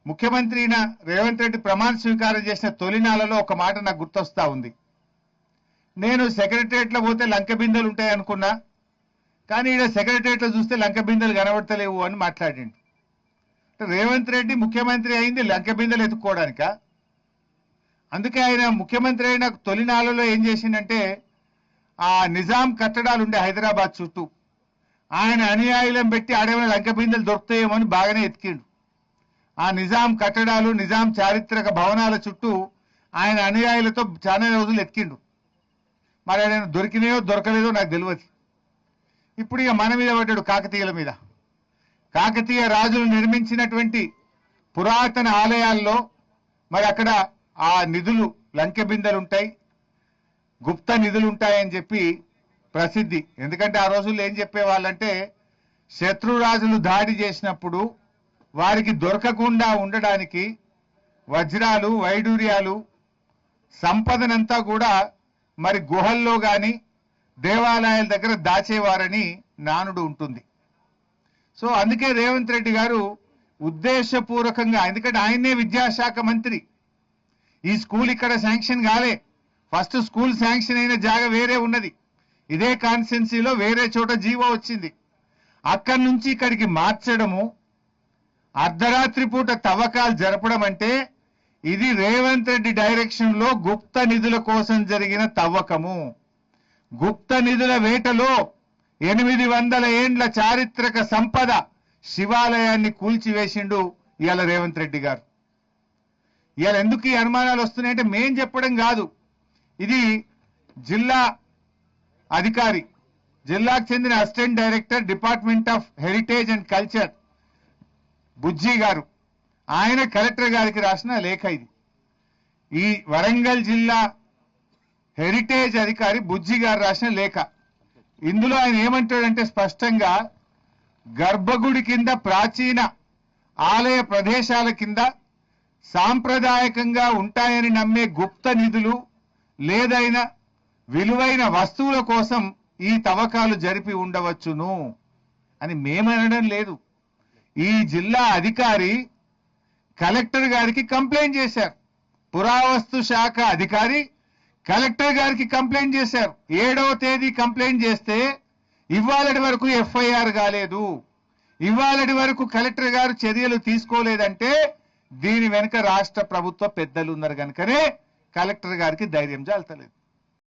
ముఖ్యమంత్రి రేవంత్ రెడ్డి ప్రమాణ స్వీకారం చేసిన తొలినాలలో ఒక మాట నాకు గుర్తొస్తా ఉంది. నేను సెక్రటరియట్లో పోతే లంక బిందెలు ఉంటాయి అనుకున్నా, కానీ ఈడ సెక్రటరియట్లో చూస్తే లంక బిందెలు కనబడతలేవు అని మాట్లాడిండు. రేవంత్ రెడ్డి ముఖ్యమంత్రి అయింది లంక బిందెలు ఎత్తుక్కోవడానిక? అందుకే ఆయన ముఖ్యమంత్రి అయిన తొలినాలలో ఏం చేసిండంటే, ఆ నిజాం కట్టడాలు ఉండే హైదరాబాద్ చుట్టూ ఆయన అనుయాయులను పెట్టి ఆడేమైనా లంక బిందెలు దొరుకుతాయేమో అని బాగానే ఎతికిండు. ఆ నిజాం కట్టడాలు, నిజాం చారిత్రక భవనాల చుట్టూ ఆయన అనుయాయులతో చాలా రోజులు ఎతికిండు. మరి ఆయన దొరికినాయో దొరకలేదో నాకు తెలియదు. ఇప్పుడు ఇక మన మీద పడ్డాడు, కాకతీయుల మీద. కాకతీయ రాజులు నిర్మించినటువంటి పురాతన ఆలయాల్లో మరి అక్కడ ఆ నిధులు లంకె బిందెలు ఉంటాయి, గుప్త నిధులు ఉంటాయని చెప్పి ప్రసిద్ధి. ఎందుకంటే ఆ రోజుల్లో ఏం చెప్పేవాళ్ళంటే, శత్రురాజులు దాడి చేసినప్పుడు వారికి దొరకకుండా ఉండడానికి వజ్రాలు, వైడూర్యాలు, సంపదనంతా కూడా మరి గుహల్లో కానీ దేవాలయాల దగ్గర దాచేవారని నానుడు ఉంటుంది. సో అందుకే రేవంత్ రెడ్డి గారు ఉద్దేశపూర్వకంగా, ఎందుకంటే ఆయనే విద్యాశాఖ మంత్రి, ఈ స్కూల్ ఇక్కడ శాంక్షన్ కాలే. ఫస్ట్ స్కూల్ శాంక్షన్ అయిన జాగా వేరే ఉన్నది, ఇదే కాన్స్టిట్యున్సీలో వేరే చోట జీవో వచ్చింది. అక్కడి నుంచి ఇక్కడికి మార్చడము, అర్ధరాత్రి పూట తవ్వకాలు జరపడం అంటే ఇది రేవంత్ రెడ్డి డైరెక్షన్ లో గుప్త నిధుల కోసం జరిగిన తవ్వకము. గుప్త నిధుల వేటలో 800 ఏండ్ల చారిత్రక సంపద శివాలయాన్ని కూల్చివేసిండు ఇవాళ రేవంత్ రెడ్డి గారు. ఇవాళ ఎందుకు ఈ అనుమానాలు వస్తున్నాయంటే మేం చెప్పడం కాదు, ఇది జిల్లా అధికారి, జిల్లాకు చెందిన assistant director department of heritage and culture Bujji గారు, ఆయన కలెక్టర్ గారికి రాసిన లేఖ ఇది. ఈ వరంగల్ జిల్లా హెరిటేజ్ అధికారి బుజ్జి గారు రాసిన లేఖ. ఇందులో ఆయన ఏమంటాడంటే స్పష్టంగా, గర్భగుడి కింద, ప్రాచీన ఆలయ ప్రదేశాల కింద సాంప్రదాయకంగా ఉంటాయని నమ్మే గుప్త నిధులు లేదైనా విలువైన వస్తువుల కోసం ఈ తవ్వకాలు జరిపి ఉండవచ్చును అని మేమనడం లేదు. ఈ జిల్లా అధికారి కలెక్టర్ గారికి కంప్లైంట్ చేశారు. పురావస్తు శాఖ అధికారి కలెక్టర్ గారికి కంప్లైంట్ చేశారు. 7వ తేదీ కంప్లైంట్ చేస్తే ఇవాళటి వరకు ఎఫ్ఐఆర్ కాలేదు. ఇవాళటి వరకు కలెక్టర్ గారు చర్యలు తీసుకోలేదంటే దీని వెనుక రాష్ట్ర ప్రభుత్వ పెద్దలు ఉన్నారు కనుకనే కలెక్టర్ గారికి ధైర్యం చాలతలేదు.